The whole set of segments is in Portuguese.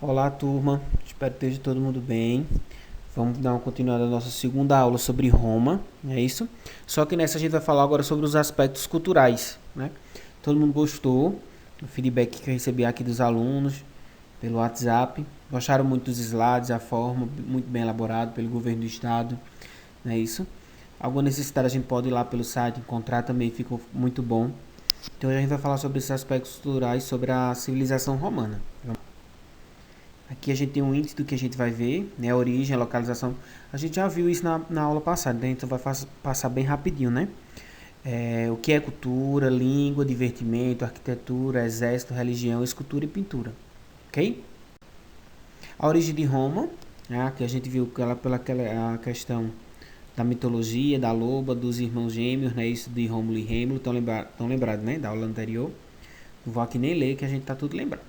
Olá, turma. Espero que esteja todo mundo bem. Vamos dar uma continuada à nossa segunda aula sobre Roma, é isso? Só que nessa a gente vai falar agora sobre os aspectos culturais, né? Todo mundo gostou do feedback que eu recebi aqui dos alunos pelo WhatsApp. Gostaram muito dos slides, a forma muito bem elaborado pelo governo do estado, não é isso? Alguma necessidade a gente pode ir lá pelo site encontrar também, ficou muito bom. Então a gente vai falar sobre esses aspectos culturais, sobre a civilização romana. Aqui a gente tem um índice do que a gente vai ver, né? A origem, a localização. A gente já viu isso na aula passada, né? Então vai passar bem rapidinho, né? O que é cultura, língua, divertimento, arquitetura, exército, religião, escultura e pintura. Ok? A origem de Roma, né? Que a gente viu pela a questão da mitologia, da loba, dos irmãos gêmeos, né? Isso de Rômulo e Rêmulo. Estão lembrados, né? Da aula anterior. Não vou aqui nem ler, que a gente tá tudo lembrado.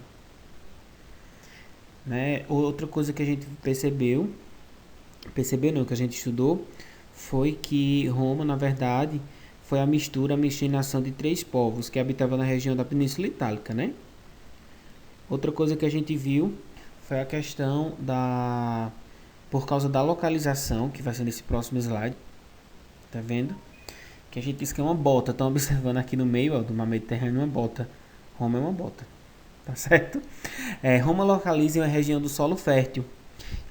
Né? Outra coisa que a gente percebeu não, que a gente estudou, foi que Roma, na verdade, foi a miscigenação de três povos que habitavam na região da Península Itálica, né? Outra coisa que a gente viu foi a questão por causa da localização, que vai ser nesse próximo slide, tá vendo? Que a gente disse que é uma bota, estão observando aqui no meio, ó, do mar Mediterrâneo, uma bota. Roma é uma bota, tá certo? Roma localiza em uma região do solo fértil,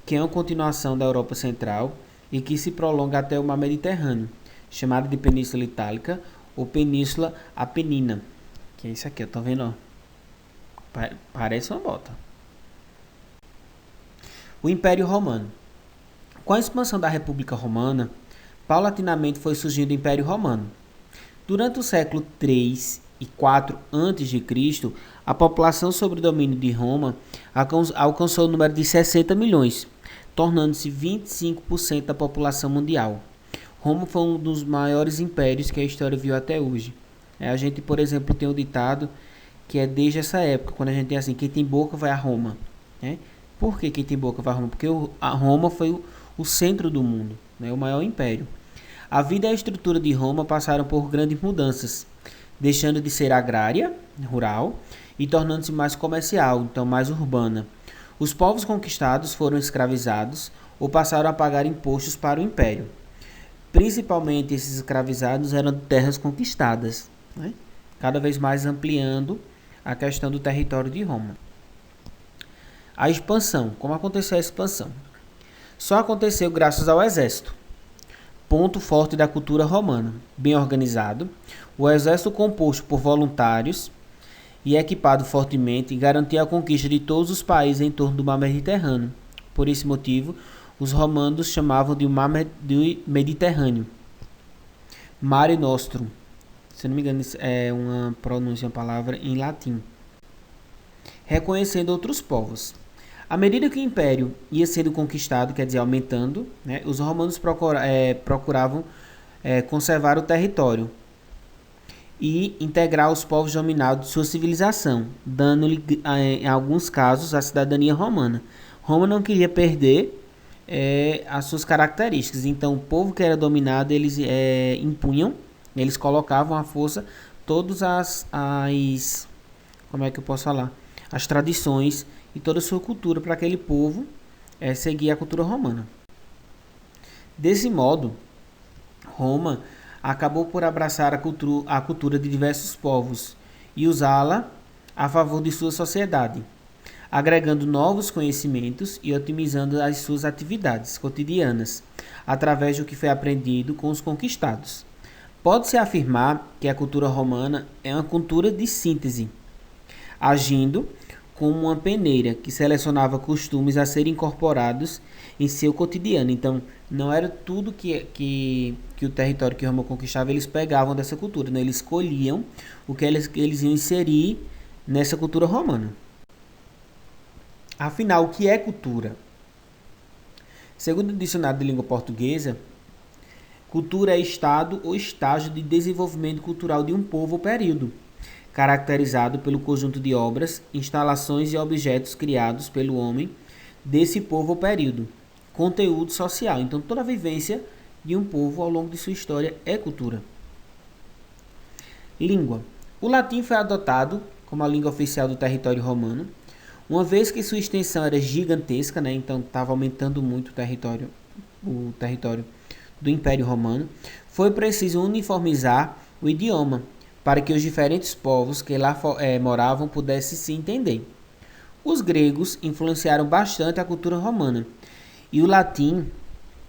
que é uma continuação da Europa Central e que se prolonga até o mar Mediterrâneo, chamada de Península Itálica ou Península Apenina, que é isso aqui, estão vendo? Ó? Parece uma bota. O Império Romano. Com a expansão da República Romana, paulatinamente foi surgindo o Império Romano. Durante o século III e IV a.C., a população sob o domínio de Roma alcançou o número de 60 milhões, tornando-se 25% da população mundial. Roma foi um dos maiores impérios que a história viu até hoje. A gente, por exemplo, tem um ditado que é desde essa época, quando a gente tem assim, quem tem boca vai a Roma. Né? Por que quem tem boca vai a Roma? Porque a Roma foi o centro do mundo, né? O maior império. A vida e a estrutura de Roma passaram por grandes mudanças, deixando de ser agrária, rural, e tornando-se mais comercial, então mais urbana. Os povos conquistados foram escravizados ou passaram a pagar impostos para o império. Principalmente esses escravizados eram terras conquistadas, né? Cada vez mais ampliando a questão do território de Roma. A expansão. Como aconteceu a expansão? Só aconteceu graças ao exército. Ponto forte da cultura romana. Bem organizado, o exército composto por voluntários e equipado fortemente garantia a conquista de todos os países em torno do mar Mediterrâneo. Por esse motivo, os romanos chamavam de mar Mediterrâneo. Mare Nostrum. Se não me engano, é uma pronúncia, uma palavra em latim. Reconhecendo outros povos. À medida que o império ia sendo conquistado, quer dizer, aumentando, né, os romanos procuravam conservar o território e integrar os povos dominados de sua civilização, dando-lhe, em alguns casos, a cidadania romana. Roma não queria perder as suas características, então o povo que era dominado, eles impunham, eles colocavam à força todas como é que eu posso falar? As tradições e toda a sua cultura para aquele povo seguir a cultura romana. Desse modo, Roma acabou por abraçar a cultura de diversos povos e usá-la a favor de sua sociedade, agregando novos conhecimentos e otimizando as suas atividades cotidianas, através do que foi aprendido com os conquistados. Pode-se afirmar que a cultura romana é uma cultura de síntese, agindo como uma peneira que selecionava costumes a serem incorporados em seu cotidiano. Então, não era tudo que o território que Roma conquistava, eles pegavam dessa cultura, né? Eles escolhiam o que eles iam inserir nessa cultura romana. Afinal, o que é cultura? Segundo o dicionário de língua portuguesa, cultura é estado ou estágio de desenvolvimento cultural de um povo ou período, caracterizado pelo conjunto de obras, instalações e objetos criados pelo homem desse povo ou período. Conteúdo social. Então, toda a vivência de um povo ao longo de sua história é cultura. Língua. O latim foi adotado como a língua oficial do território romano. Uma vez que sua extensão era gigantesca, né, então estava aumentando muito o território do Império Romano, foi preciso uniformizar o idioma para que os diferentes povos que lá moravam pudessem se entender. Os gregos influenciaram bastante a cultura romana e o latim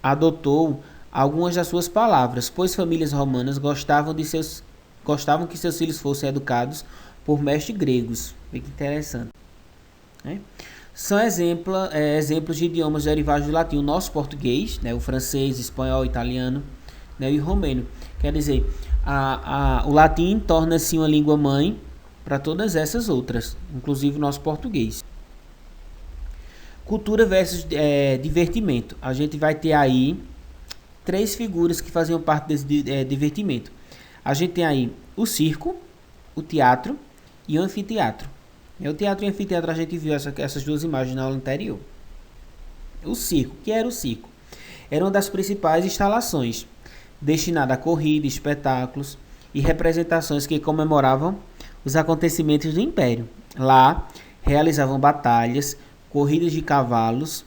adotou algumas das suas palavras, pois famílias romanas gostavam que seus filhos fossem educados por mestres gregos. Que interessante, né? São exemplos de idiomas derivados do latim. O nosso português, né, o francês, espanhol, italiano, né, e o romeno. Quer dizer, o latim torna-se uma língua mãe para todas essas outras, inclusive o nosso português. Cultura versus divertimento. A gente vai ter aí três figuras que faziam parte desse divertimento. A gente tem aí o circo, o teatro e o anfiteatro. O teatro e o anfiteatro a gente viu essas duas imagens na aula anterior. O circo, que era o circo? Era uma das principais instalações destinada a corrida, espetáculos e representações que comemoravam os acontecimentos do Império. Lá realizavam batalhas, corridas de cavalos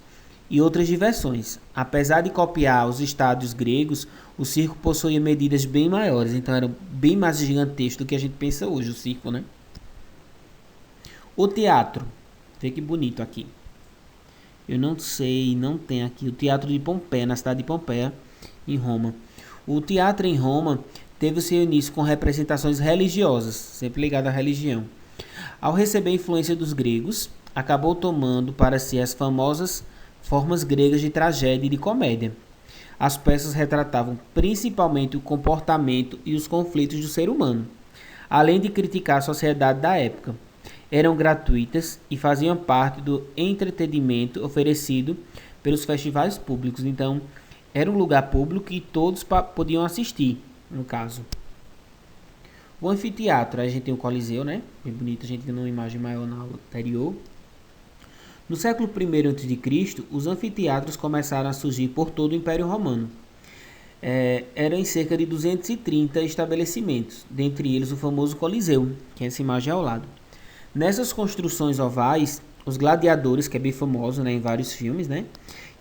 e outras diversões. Apesar de copiar os estádios gregos, o circo possuía medidas bem maiores, então era bem mais gigantesco do que a gente pensa hoje, o circo, né? O teatro, vê que bonito aqui. Eu não sei, não tem aqui o Teatro de Pompeia, na cidade de Pompeia, em Roma. O teatro em Roma teve o seu início com representações religiosas, sempre ligado à religião. Ao receber a influência dos gregos, acabou tomando para si as famosas formas gregas de tragédia e de comédia. As peças retratavam principalmente o comportamento e os conflitos do ser humano, além de criticar a sociedade da época. Eram gratuitas e faziam parte do entretenimento oferecido pelos festivais públicos. Então, era um lugar público e todos podiam assistir, no caso. O anfiteatro, aí a gente tem o Coliseu, né? Bem bonito, a gente tem uma imagem maior na aula anterior. No século I a.C., os anfiteatros começaram a surgir por todo o Império Romano. Eram em cerca de 230 estabelecimentos, dentre eles o famoso Coliseu, que é essa imagem ao lado. Nessas construções ovais, os gladiadores, que é bem famoso, né, em vários filmes, né,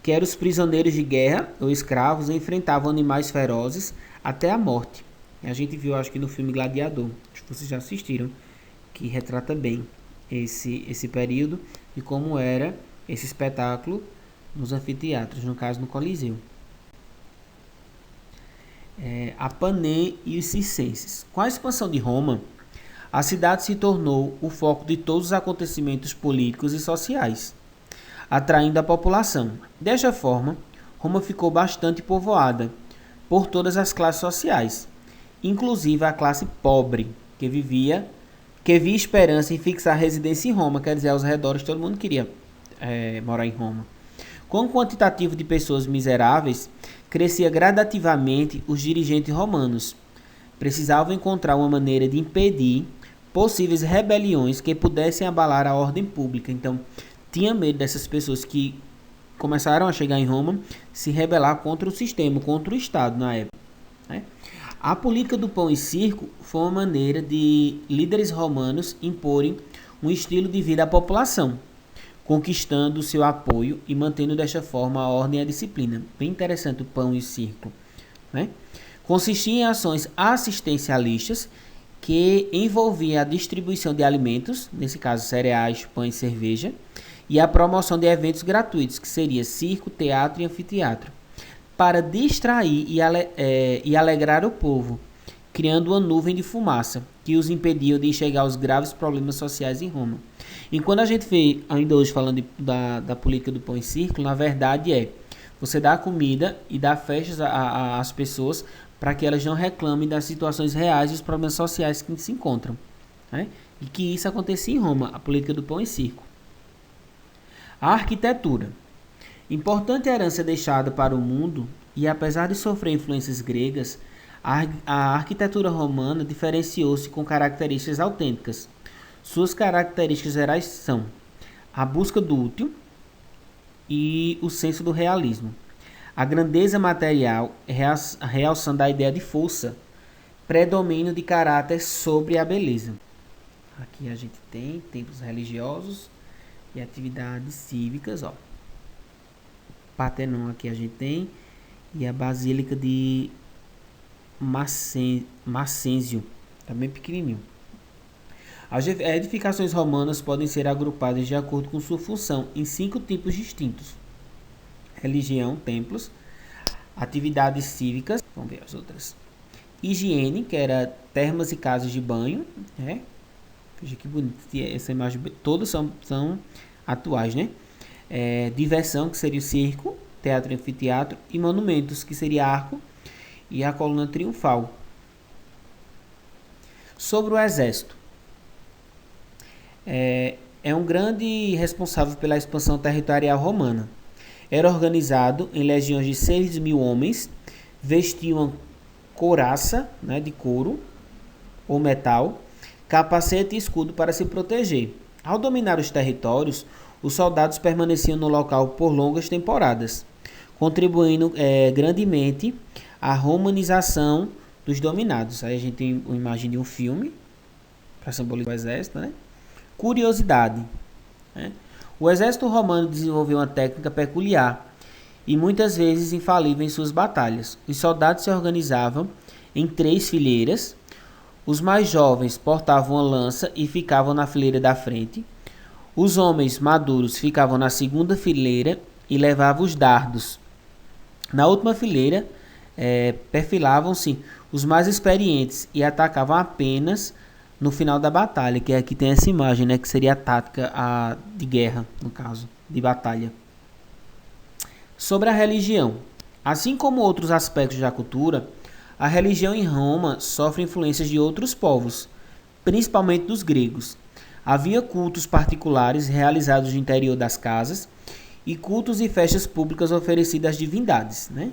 que eram os prisioneiros de guerra ou escravos, enfrentavam animais ferozes até a morte. A gente viu, acho que no filme Gladiador, acho que vocês já assistiram, que retrata bem esse período e como era esse espetáculo nos anfiteatros, no caso no Coliseu. A Panem e os circenses. Com a expansão de Roma, a cidade se tornou o foco de todos os acontecimentos políticos e sociais, atraindo a população. Desta forma, Roma ficou bastante povoada por todas as classes sociais, inclusive a classe pobre, que via esperança em fixar residência em Roma, quer dizer, aos redores todo mundo queria morar em Roma. Com o quantitativo de pessoas miseráveis, crescia gradativamente os dirigentes romanos. Precisavam encontrar uma maneira de impedir possíveis rebeliões que pudessem abalar a ordem pública. Então, tinha medo dessas pessoas que começaram a chegar em Roma se rebelar contra o sistema, contra o Estado na época, né? A política do pão e circo foi uma maneira de líderes romanos imporem um estilo de vida à população, conquistando seu apoio e mantendo desta forma a ordem e a disciplina. Bem interessante o pão e o circo, né? Consistia em ações assistencialistas que envolviam a distribuição de alimentos, nesse caso cereais, pão e cerveja, e a promoção de eventos gratuitos, que seria circo, teatro e anfiteatro, para distrair e alegrar o povo, criando uma nuvem de fumaça que os impediu de enxergar os graves problemas sociais em Roma. E quando a gente vê, ainda hoje falando da política do pão e circo, na verdade você dá comida e dá festas às pessoas para que elas não reclamem das situações reais e os problemas sociais que se encontram, né? E que isso acontecia em Roma, a política do pão e circo. A arquitetura. Importante herança deixada para o mundo, e apesar de sofrer influências gregas, a arquitetura romana diferenciou-se com características autênticas. Suas características gerais são a busca do útil e o senso do realismo. A grandeza material, realçando a ideia de força, predomínio de caráter sobre a beleza. Aqui a gente tem templos religiosos E atividades cívicas, ó. Partenon aqui a gente tem. E a Basílica de Macêncio, também pequenininho. As edificações romanas podem ser agrupadas de acordo com sua função em 5 tipos distintos: religião, templos, atividades cívicas, vamos ver as outras, higiene, que era termas e casas de banho, né? Veja que bonito, essa imagem, todas são atuais, né? Diversão, que seria o circo, teatro e anfiteatro, e monumentos, que seria arco e a coluna triunfal. Sobre o exército, é um grande responsável pela expansão territorial romana. Era organizado em legiões de 6.000 homens, vestiam couraça, né, de couro ou metal, capacete e escudo para se proteger. Ao dominar os territórios, os soldados permaneciam no local por longas temporadas, contribuindo grandemente à romanização dos dominados. Aí a gente tem uma imagem de um filme para simbolizar o exército, né? Curiosidade, né? O exército romano desenvolveu uma técnica peculiar e muitas vezes infalível em suas batalhas. Os soldados se organizavam em 3 fileiras. Os mais jovens portavam uma lança e ficavam na fileira da frente. Os homens maduros ficavam na segunda fileira e levavam os dardos. Na última fileira, perfilavam-se os mais experientes e atacavam apenas no final da batalha, que aqui tem essa imagem, né, que seria a tática de guerra, no caso, de batalha. Sobre a religião. Assim como outros aspectos da cultura, a religião em Roma sofre influências de outros povos, principalmente dos gregos. Havia cultos particulares realizados no interior das casas e cultos e festas públicas oferecidas às divindades, né?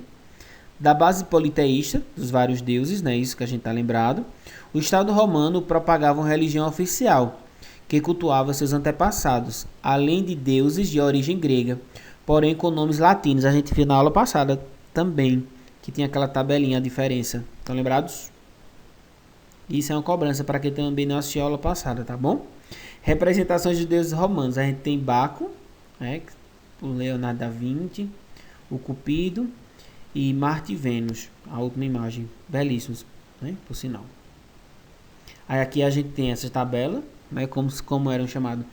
Da base politeísta, dos vários deuses, né? Isso que a gente está lembrado. O Estado romano propagava uma religião oficial, que cultuava seus antepassados, além de deuses de origem grega, porém com nomes latinos. A gente viu na aula passada também, que tinha aquela tabelinha, a diferença. Estão lembrados? Isso é uma cobrança para quem também não assistiu a aula passada, tá bom? Representações de deuses romanos. A gente tem Baco, né, o Leonardo da Vinci, o Cupido e Marte e Vênus, a última imagem. Belíssimos, né, por sinal. Aí aqui a gente tem essa tabela, né, como eram chamados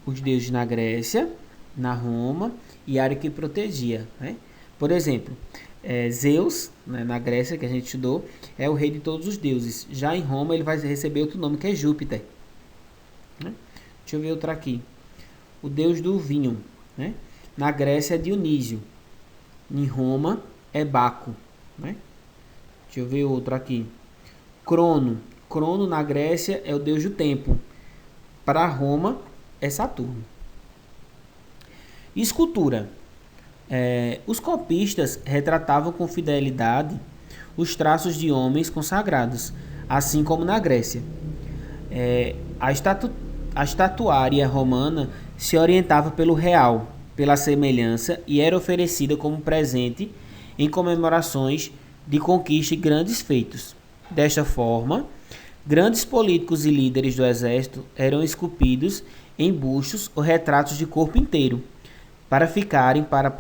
os deuses na Grécia, na Roma, e a área que protegia, né? Por exemplo, Zeus, né, na Grécia, que a gente estudou, é o rei de todos os deuses. Já em Roma ele vai receber outro nome, que é Júpiter, né? Deixa eu ver outro aqui. O deus do vinho, né? Na Grécia é Dionísio. Em Roma é Baco, né? Deixa eu ver outro aqui. Crono. Crono na Grécia é o deus do tempo. Para Roma é Saturno. Escultura. Os copistas retratavam com fidelidade os traços de homens consagrados, assim como na Grécia. A estatuária romana se orientava pelo real, pela semelhança, e era oferecida como presente em comemorações de conquista e grandes feitos. Desta forma, grandes políticos e líderes do exército eram esculpidos em bustos ou retratos de corpo inteiro, para ficarem para a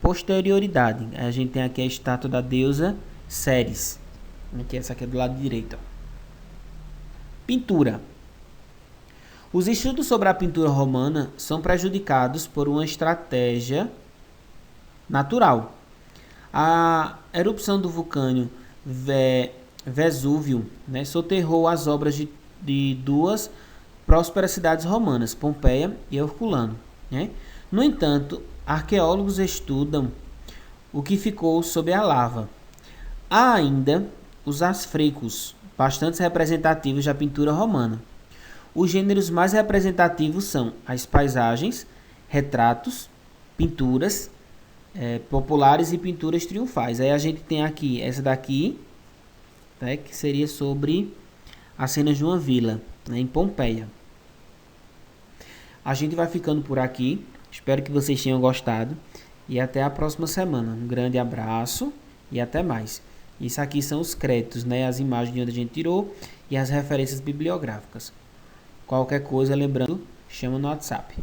posterioridade. A gente tem aqui a estátua da deusa Ceres. Aqui, essa aqui é do lado direito. Pintura. Os estudos sobre a pintura romana são prejudicados por uma estratégia natural. A erupção do vulcão Vesúvio, né, soterrou as obras de 2 prósperas cidades romanas, Pompeia e Herculano, né? No entanto, arqueólogos estudam o que ficou sob a lava. Há ainda os afrescos, bastante representativos da pintura romana. Os gêneros mais representativos são as paisagens, retratos, pinturas populares e pinturas triunfais. Aí a gente tem aqui essa daqui, né, que seria sobre as cenas de uma vila, né, em Pompeia. A gente vai ficando por aqui. Espero que vocês tenham gostado e até a próxima semana. Um grande abraço e até mais. Isso aqui são os créditos, né? As imagens de onde a gente tirou e as referências bibliográficas. Qualquer coisa, lembrando Chama no WhatsApp.